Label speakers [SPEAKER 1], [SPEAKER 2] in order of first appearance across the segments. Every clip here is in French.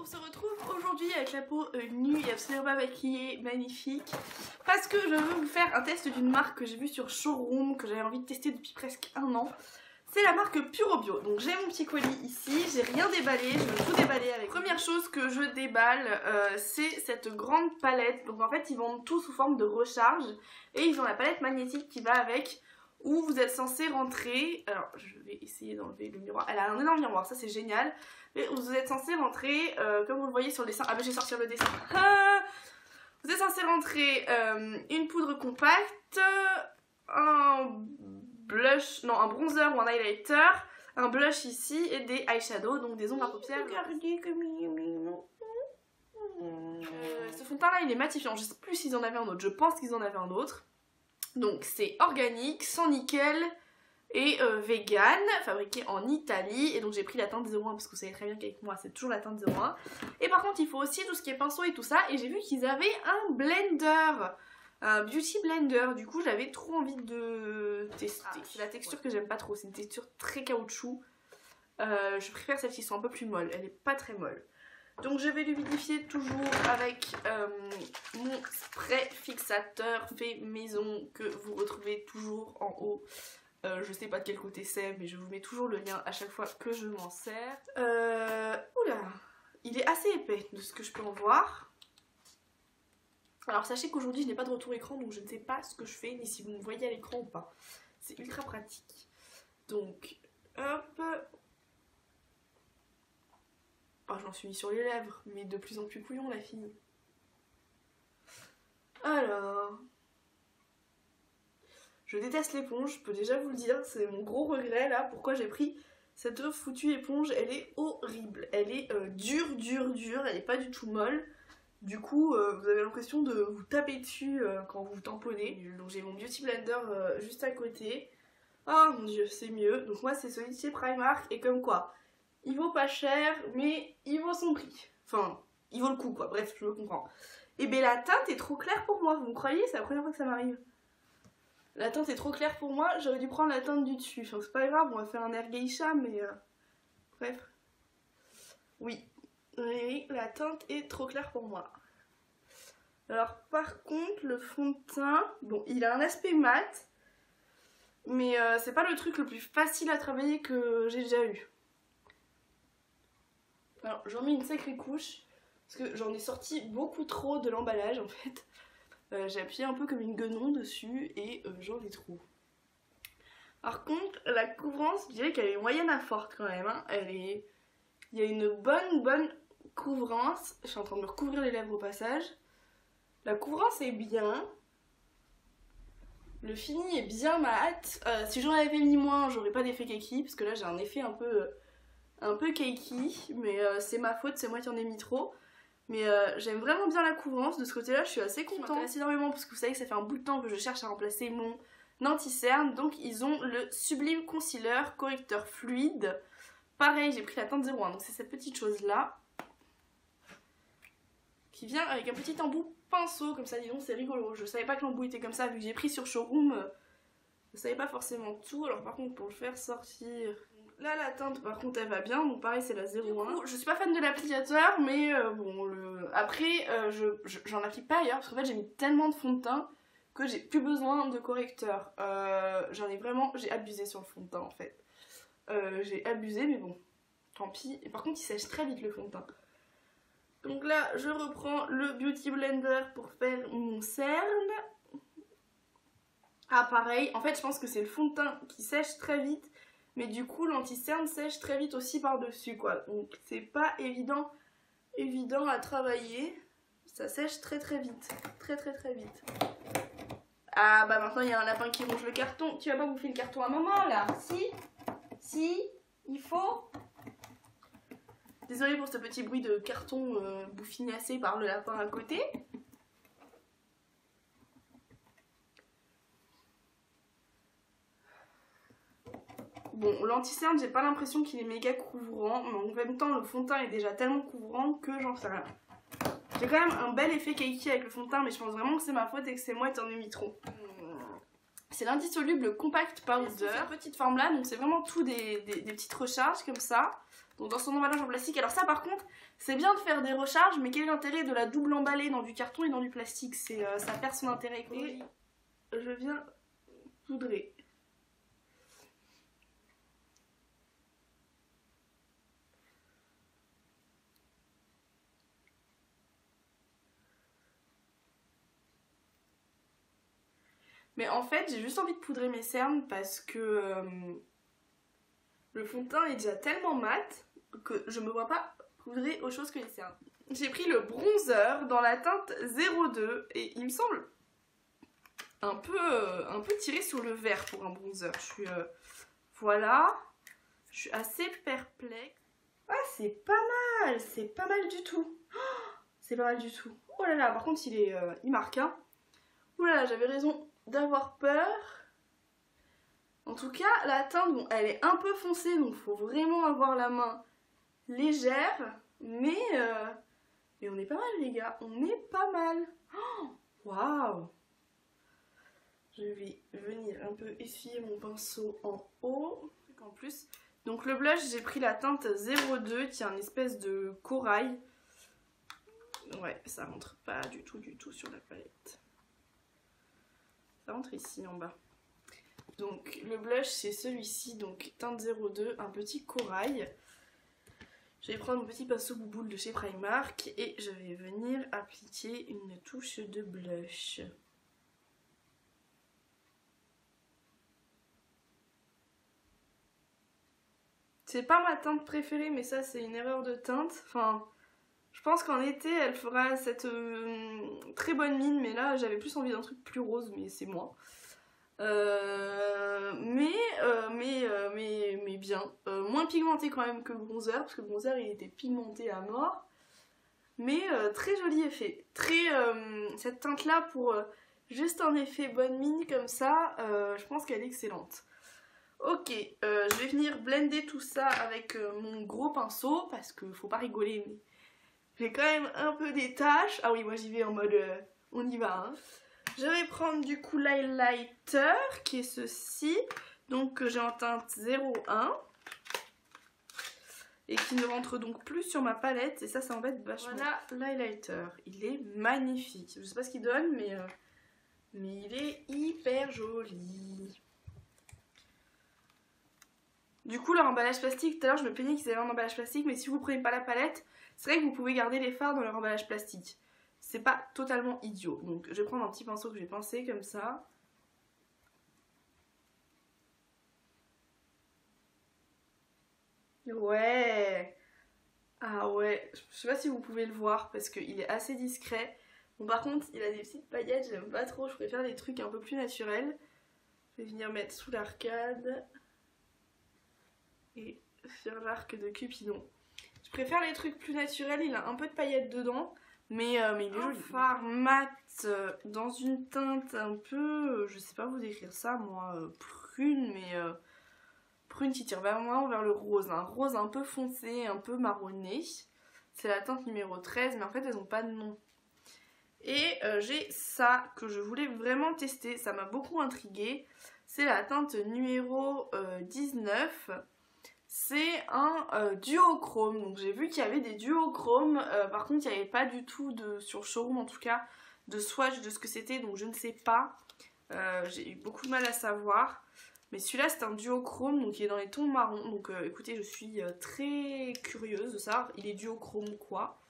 [SPEAKER 1] se retrouve aujourd'hui avec la peau nue et absolument pas maquillée, magnifique, parce que je veux vous faire un test d'une marque que j'ai vue sur Showroom, que j'avais envie de tester depuis presque un an. C'est la marque Puro Bio. Donc j'ai mon petit colis ici, j'ai rien déballé, je vais tout déballer avec. Première chose que je déballe, c'est cette grande palette. Donc en fait ils vendent tout sous forme de recharge et ils ont la palette magnétique qui va avec, où vous êtes censé rentrer. Alors je vais essayer d'enlever le miroir, elle a un énorme miroir, ça c'est génial. Mais vous êtes censé rentrer, comme vous le voyez sur le dessin, ah bah je vais sortir le dessin. Vous êtes censé rentrer une poudre compacte, un blush, non un bronzer ou un highlighter, un blush ici et des eyeshadows, donc des ombres à paupières. Regardez comme il est mignon. Ce fond de teint là il est matifiant, je sais plus s'ils en avaient un autre, je pense qu'ils en avaient un autre. Donc c'est organique, sans nickel et vegan, fabriqué en Italie. Et donc j'ai pris la teinte 01 parce que vous savez très bien qu'avec moi c'est toujours la teinte 01. Et par contre il faut aussi tout ce qui est pinceau et tout ça. Et j'ai vu qu'ils avaient un blender, un beauty blender. Du coup j'avais trop envie de tester. C'est la texture que j'aime pas trop, c'est une texture très caoutchouc. Je préfère celles qui sont un peu plus molles, elle est pas très molle. Donc je vais l'humidifier toujours avec mon spray fixateur fait maison que vous retrouvez toujours en haut. Je sais pas de quel côté c'est, mais je vous mets toujours le lien à chaque fois que je m'en sers. Oula, il est assez épais de ce que je peux en voir. Alors sachez qu'aujourd'hui je n'ai pas de retour écran, donc je ne sais pas ce que je fais, ni si vous me voyez à l'écran ou pas. C'est ultra pratique. Donc, hop. Oh, j'en suis mis sur les lèvres, mais de plus en plus couillon la fille. Alors... Je déteste l'éponge, je peux déjà vous le dire, c'est mon gros regret là, pourquoi j'ai pris cette foutue éponge, elle est horrible. Elle est dure, elle est pas du tout molle. Du coup, vous avez l'impression de vous taper dessus quand vous tamponnez. Donc j'ai mon Beauty Blender juste à côté. Oh mon dieu, c'est mieux. Donc moi c'est celui de chez Primark, et comme quoi, il vaut pas cher, mais il vaut son prix. Enfin, il vaut le coup quoi, bref, je me comprends. Et ben la teinte est trop claire pour moi, vous me croyez? C'est la première fois que ça m'arrive. La teinte est trop claire pour moi, j'aurais dû prendre la teinte du dessus. Enfin, c'est pas grave, on va faire un air geisha, mais bref. Oui, la teinte est trop claire pour moi. Alors par contre, le fond de teint, bon, il a un aspect mat, mais c'est pas le truc le plus facile à travailler que j'ai déjà eu. Alors j'en mets une sacrée couche, parce que j'en ai sorti beaucoup trop de l'emballage en fait. J'ai appuyé un peu comme une guenon dessus et j'en ai trop. Par contre, la couvrance, je dirais qu'elle est moyenne à forte quand même. Hein. Il y a une bonne couvrance. Je suis en train de me recouvrir les lèvres au passage. La couvrance est bien. Le fini est bien mat. Si j'en avais mis moins, j'aurais pas d'effet kaki, parce que là j'ai un effet un peu kaki. Mais c'est ma faute, c'est moi qui en ai mis trop. Mais j'aime vraiment bien la couvrance, de ce côté là je suis assez contente. Ça m'intéresse énormément parce que vous savez que ça fait un bout de temps que je cherche à remplacer mon anti-cerne. Donc ils ont le Sublime Concealer Correcteur Fluide. Pareil, j'ai pris la teinte 01, donc c'est cette petite chose là. Qui vient avec un petit embout pinceau, comme ça, disons c'est rigolo. Je savais pas que l'embout était comme ça, vu que j'ai pris sur Showroom. Je savais pas forcément tout, alors par contre pour le faire sortir... Là la teinte par contre elle va bien, donc pareil c'est la 01. Je suis pas fan de l'applicateur, mais bon après j'en applique pas ailleurs parce qu'en fait j'ai mis tellement de fond de teint que j'ai plus besoin de correcteur. J'ai abusé sur le fond de teint en fait. J'ai abusé mais bon, tant pis. Et par contre il sèche très vite le fond de teint. Donc là je reprends le Beauty Blender pour faire mon cerne. Ah pareil, en fait je pense que c'est le fond de teint qui sèche très vite. Mais du coup l'anti-cerne sèche très vite aussi par dessus quoi. Donc c'est pas évident à travailler. Ça sèche très vite. Très vite. Ah bah maintenant il y a un lapin qui ronge le carton. Tu vas pas bouffer le carton à maman là? Si, il faut. Désolée pour ce petit bruit de carton bouffinassé par le lapin à côté. Bon, l'anti-cerne, j'ai pas l'impression qu'il est méga couvrant, mais en même temps, le fond de teint est déjà tellement couvrant que j'en sais rien. J'ai quand même un bel effet kaki avec le fond de teint, mais je pense vraiment que c'est ma faute et que c'est moi qui en ai mis trop. C'est l'indissoluble Compact Powder. Cette petite forme là, donc c'est vraiment tout des petites recharges comme ça. Donc dans son emballage en plastique. Alors ça par contre, c'est bien de faire des recharges, mais quel est l'intérêt de la double emballée dans du carton et dans du plastique? Ça perd son intérêt écologique. Et je viens poudrer. Mais en fait, j'ai juste envie de poudrer mes cernes parce que le fond de teint est déjà tellement mat que je me vois pas poudrer autre chose que les cernes. J'ai pris le bronzer dans la teinte 02 et il me semble un peu tiré sur le vert pour un bronzer. Voilà, je suis assez perplexe. Ah, c'est pas mal du tout. Oh, c'est pas mal du tout. Oh là là, par contre il marque hein. Oh là là, j'avais raison d'avoir peur. En tout cas, la teinte, bon, elle est un peu foncée, donc il faut vraiment avoir la main légère, mais on est pas mal les gars, on est pas mal. Waouh! Je vais venir un peu essuyer mon pinceau en haut. En plus, donc le blush, j'ai pris la teinte 02 qui est un espèce de corail. Ouais, ça rentre pas du tout sur la palette. Ça rentre ici en bas. Donc le blush c'est celui-ci, donc teinte 02, un petit corail. Je vais prendre mon petit pinceau bouboule de chez Primark et je vais venir appliquer une touche de blush. C'est pas ma teinte préférée, mais ça c'est une erreur de teinte. Enfin, je pense qu'en été elle fera cette très bonne mine, mais là j'avais plus envie d'un truc plus rose, mais c'est moi. Mais bien. Moins pigmenté quand même que le bronzer, parce que le bronzer il était pigmenté à mort. Mais très joli effet. Cette teinte là pour juste un effet bonne mine comme ça, je pense qu'elle est excellente. Ok, je vais venir blender tout ça avec mon gros pinceau, parce que faut pas rigoler, mais j'ai quand même un peu des taches. Ah oui, moi j'y vais en mode on y va hein. Je vais prendre du coup l'highlighter qui est ceci, donc que j'ai en teinte 01 et qui ne rentre donc plus sur ma palette et ça m'embête vachement. Voilà l'highlighter, il est magnifique. Je sais pas ce qu'il donne mais il est hyper joli. Du coup leur emballage plastique, tout à l'heure je me plaignais qu'ils avaient un emballage plastique, mais si vous prenez pas la palette, c'est vrai que vous pouvez garder les fards dans leur emballage plastique. C'est pas totalement idiot. Donc je vais prendre un petit pinceau que j'ai pincé comme ça. Ouais. Ah ouais. Je sais pas si vous pouvez le voir parce qu'il est assez discret. Bon par contre il a des petites paillettes, j'aime pas trop. Je préfère les trucs un peu plus naturels. Je vais venir mettre sous l'arcade. Et faire l'arc de Cupidon. Je préfère les trucs plus naturels, il a un peu de paillettes dedans. Mais il est joli. Fard mat dans une teinte un peu, je sais pas vous décrire ça moi, prune, mais prune qui tire vraiment vers le rose. Un rose un peu foncé, un peu marronné. C'est la teinte numéro 13, mais en fait elles ont pas de nom. Et j'ai ça que je voulais vraiment tester, ça m'a beaucoup intriguée. C'est la teinte numéro 19. C'est un duochrome, donc j'ai vu qu'il y avait des duochromes, par contre il n'y avait pas du tout sur le showroom en tout cas de swatch de ce que c'était, donc je ne sais pas, j'ai eu beaucoup de mal à savoir, mais celui-là c'est un duochrome, donc il est dans les tons marrons, donc écoutez je suis très curieuse de savoir il est duochrome quoi,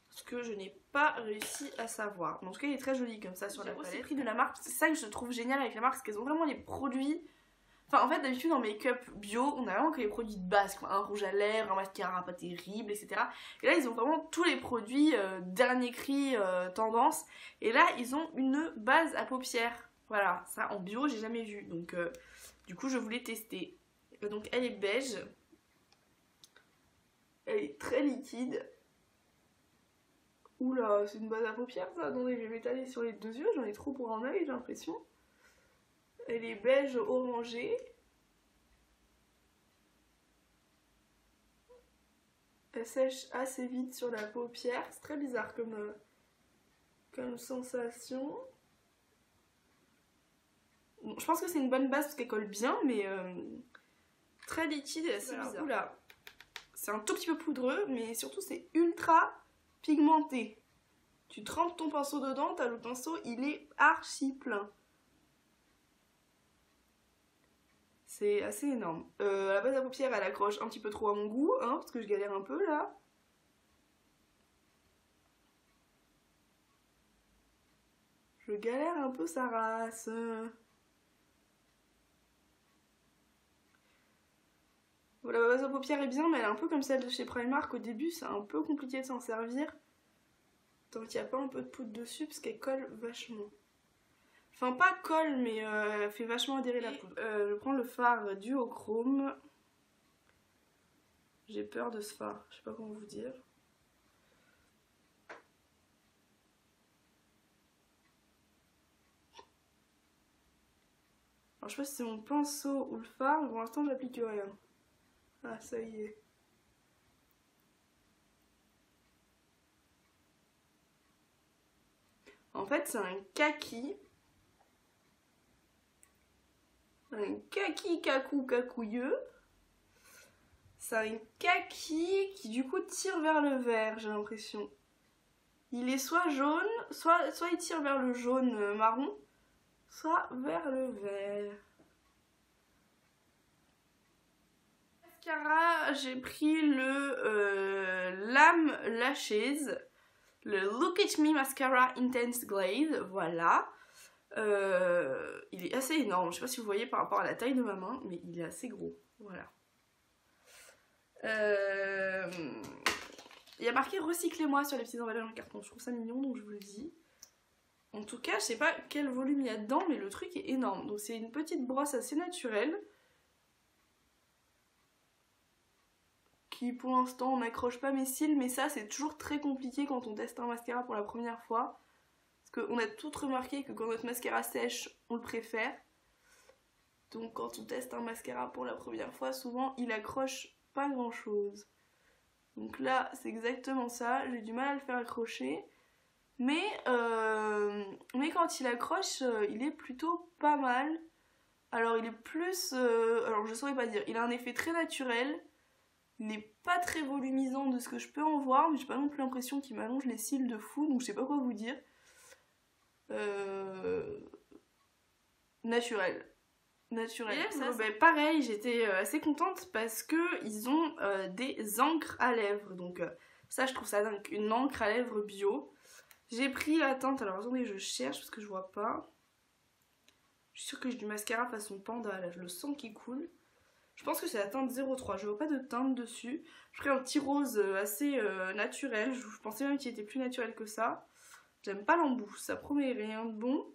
[SPEAKER 1] parce que je n'ai pas réussi à savoir, mais en tout cas il est très joli comme ça sur la palette. J'ai aussi pris de la marque, c'est ça que je trouve génial avec la marque, c'est qu'elles ont vraiment les produits. Enfin en fait d'habitude en make-up bio on a vraiment que les produits de base quoi. Un rouge à lèvres, un mascara pas terrible etc. Et là ils ont vraiment tous les produits dernier cri tendance. Et là ils ont une base à paupières. Voilà, ça en bio j'ai jamais vu. Donc du coup je voulais tester. Donc elle est beige. Elle est très liquide. Oula c'est une base à paupières ça. Attendez je vais m'étaler sur les deux yeux, j'en ai trop pour un œil j'ai l'impression. Elle est beige orangé. Elle sèche assez vite sur la paupière. C'est très bizarre comme sensation. Bon, je pense que c'est une bonne base parce qu'elle colle bien, mais très liquide et assez bizarre. Oula. c'est un tout petit peu poudreux, mais surtout c'est ultra pigmenté. Tu trempes ton pinceau dedans, t'as le pinceau, il est archi plein. C'est assez énorme. La base à paupières, elle accroche un petit peu trop à mon goût, hein, parce que je galère un peu là. Je galère un peu sa race. Voilà, la base à paupières est bien, mais elle est un peu comme celle de chez Primark. Au début, c'est un peu compliqué de s'en servir. Tant qu'il n'y a pas un peu de poudre dessus, parce qu'elle colle vachement. Enfin, pas colle, mais elle fait vachement adhérer la poudre. Je prends le fard Duochrome. J'ai peur de ce fard, je sais pas comment vous dire. Alors, je sais pas si c'est mon pinceau ou le fard, mais pour l'instant, j'applique rien. Ah, ça y est. En fait, c'est un kaki. Un kaki cacouilleux. C'est un kaki qui du coup tire vers le vert, j'ai l'impression. Il est soit jaune, soit il tire vers le jaune marron, soit vers le vert. Mascara, j'ai pris le Lame Lashes, le Look at Me Mascara Intense Glaze, voilà. Il est assez énorme, je sais pas si vous voyez par rapport à la taille de ma main, mais il est assez gros, voilà. Il y a marqué recyclez-moi sur les petits emballages en carton, je trouve ça mignon donc je vous le dis. En tout cas, je sais pas quel volume il y a dedans, mais le truc est énorme. Donc c'est une petite brosse assez naturelle. Qui pour l'instant n'accroche pas mes cils, mais ça c'est toujours très compliqué quand on teste un mascara pour la première fois. Parce qu'on a toutes remarqué que quand notre mascara sèche, on le préfère. Donc quand on teste un mascara pour la première fois, souvent il accroche pas grand chose. Donc là c'est exactement ça, j'ai du mal à le faire accrocher. Mais quand il accroche, il est plutôt pas mal. Alors il est plus... alors je saurais pas dire, il a un effet très naturel. Il n'est pas très volumisant de ce que je peux en voir, mais j'ai pas non plus l'impression qu'il m'allonge les cils de fou, donc je sais pas quoi vous dire. Naturel. Et ça, pareil, j'étais assez contente parce que ils ont des encres à lèvres. Donc ça, je trouve ça dingue. Une encre à lèvres bio. J'ai pris la teinte, alors attendez, je cherche parce que je vois pas. Je suis sûre que j'ai du mascara façon panda, là, je le sens qui coule. Je pense que c'est la teinte 03, je vois pas de teinte dessus. Je ferai un petit rose assez naturel, je pensais même qu'il était plus naturel que ça. J'aime pas l'embout, ça promet rien de bon.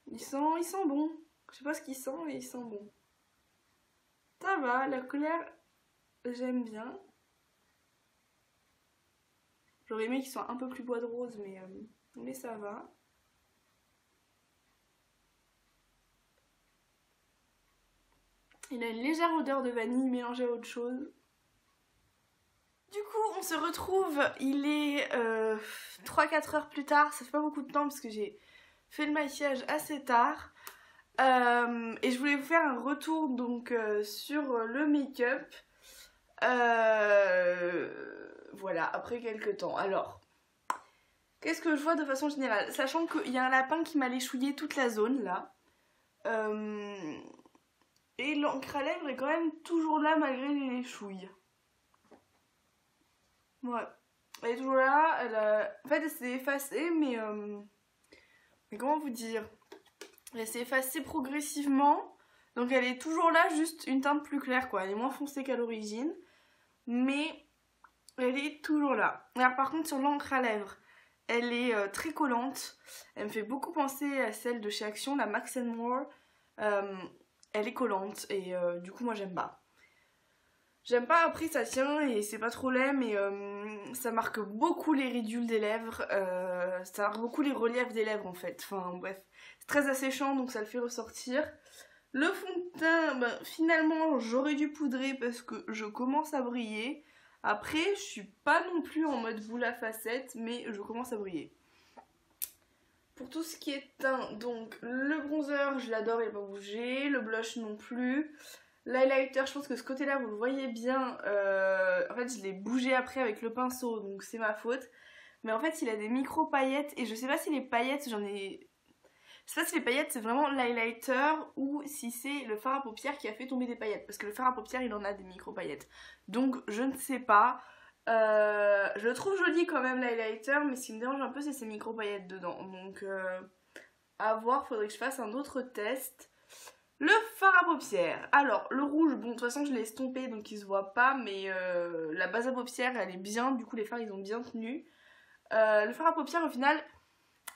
[SPEAKER 1] Il sent bon. Je sais pas ce qu'il sent, mais il sent bon. Ça va, la couleur, j'aime bien. J'aurais aimé qu'il soit un peu plus bois de rose, mais ça va. Il a une légère odeur de vanille mélangée à autre chose. Du coup, on se retrouve, il est 3-4 heures plus tard, ça fait pas beaucoup de temps parce que j'ai fait le maquillage assez tard. Et je voulais vous faire un retour donc sur le make-up. Voilà, après quelques temps. Alors, qu'est-ce que je vois de façon générale? Sachant qu'il y a un lapin qui m'a léchouillé toute la zone là. Et l'encre à lèvres est quand même toujours là malgré les léchouilles. Ouais, elle est toujours là. En fait, elle s'est effacée, mais comment vous dire? Elle s'est effacée progressivement. Donc elle est toujours là, juste une teinte plus claire quoi. Elle est moins foncée qu'à l'origine. Mais elle est toujours là. Alors par contre sur l'encre à lèvres, elle est très collante. Elle me fait beaucoup penser à celle de chez Action, la Max & More. Elle est collante et du coup moi j'aime pas. J'aime pas, après ça tient et c'est pas trop laid, mais ça marque beaucoup les ridules des lèvres, ça marque beaucoup les reliefs des lèvres en fait. Enfin bref, c'est très asséchant donc ça le fait ressortir. Le fond de teint, finalement j'aurais dû poudrer parce que je commence à briller. Après je suis pas non plus en mode boule à facettes, mais je commence à briller. Pour tout ce qui est teint, donc le bronzer, je l'adore, il n'a pas bougé, le blush non plus. L'highlighter, je pense que ce côté-là, vous le voyez bien, en fait je l'ai bougé après avec le pinceau, donc c'est ma faute. Mais en fait il a des micro paillettes, et je sais pas si les paillettes, je sais pas si les paillettes c'est vraiment l'highlighter ou si c'est le fard à paupières qui a fait tomber des paillettes. Parce que le fard à paupières il en a des micro paillettes. Donc je ne sais pas. Je le trouve joli quand même l'highlighter, mais ce qui me dérange un peu c'est ces micro paillettes dedans. Donc à voir, faudrait que je fasse un autre test. Le fard à paupières. Alors le rouge, bon de toute façon je l'ai estompé donc il se voit pas, mais la base à paupières elle est bien, du coup les fards ils ont bien tenu. Le fard à paupières au final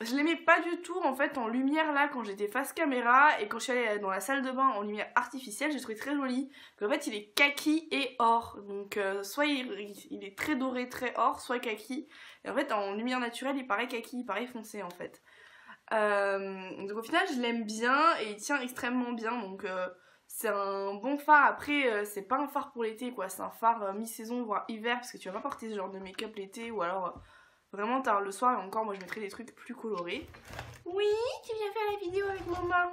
[SPEAKER 1] je l'aimais pas du tout en fait en lumière là quand j'étais face caméra, et quand je suis allée dans la salle de bain en lumière artificielle j'ai trouvé très joli. En fait il est kaki et or, donc soit il est très doré, très or, soit kaki. Et en fait en lumière naturelle il paraît kaki, il paraît foncé en fait. Donc au final je l'aime bien et il tient extrêmement bien, donc c'est un bon fard. Après c'est pas un fard pour l'été quoi, c'est un fard mi-saison voire hiver, parce que tu vas pas porter ce genre de make-up l'été, ou alors vraiment tard le soir, et encore moi je mettrais des trucs plus colorés. Oui, tu viens faire la vidéo avec maman.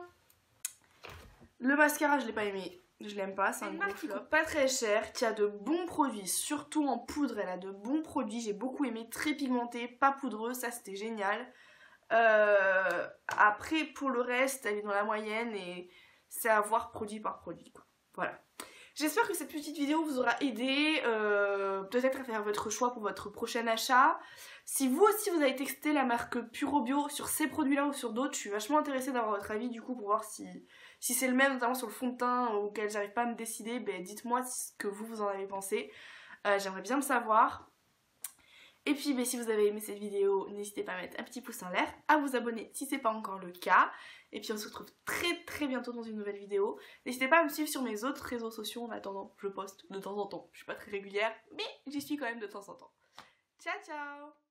[SPEAKER 1] Le mascara je l'ai pas aimé, je l'aime pas, c'est un gros flop. Pas très cher, qui a de bons produits, surtout en poudre elle a de bons produits, j'ai beaucoup aimé, très pigmenté, pas poudreux, ça c'était génial. Après pour le reste elle est dans la moyenne, et c'est à voir produit par produit quoi. Voilà. J'espère que cette petite vidéo vous aura aidé, peut-être à faire votre choix pour votre prochain achat. Si vous aussi vous avez testé la marque Puro Bio sur ces produits là ou sur d'autres, je suis vachement intéressée d'avoir votre avis du coup pour voir si c'est le même, notamment sur le fond de teint auquel j'arrive pas à me décider. Ben, dites-moi ce que vous en avez pensé, j'aimerais bien le savoir. Et puis si vous avez aimé cette vidéo, n'hésitez pas à mettre un petit pouce en l'air, à vous abonner si c'est pas encore le cas. Et puis on se retrouve très bientôt dans une nouvelle vidéo. N'hésitez pas à me suivre sur mes autres réseaux sociaux en attendant, je poste de temps en temps. Je suis pas très régulière, mais j'y suis quand même de temps en temps. Ciao ciao!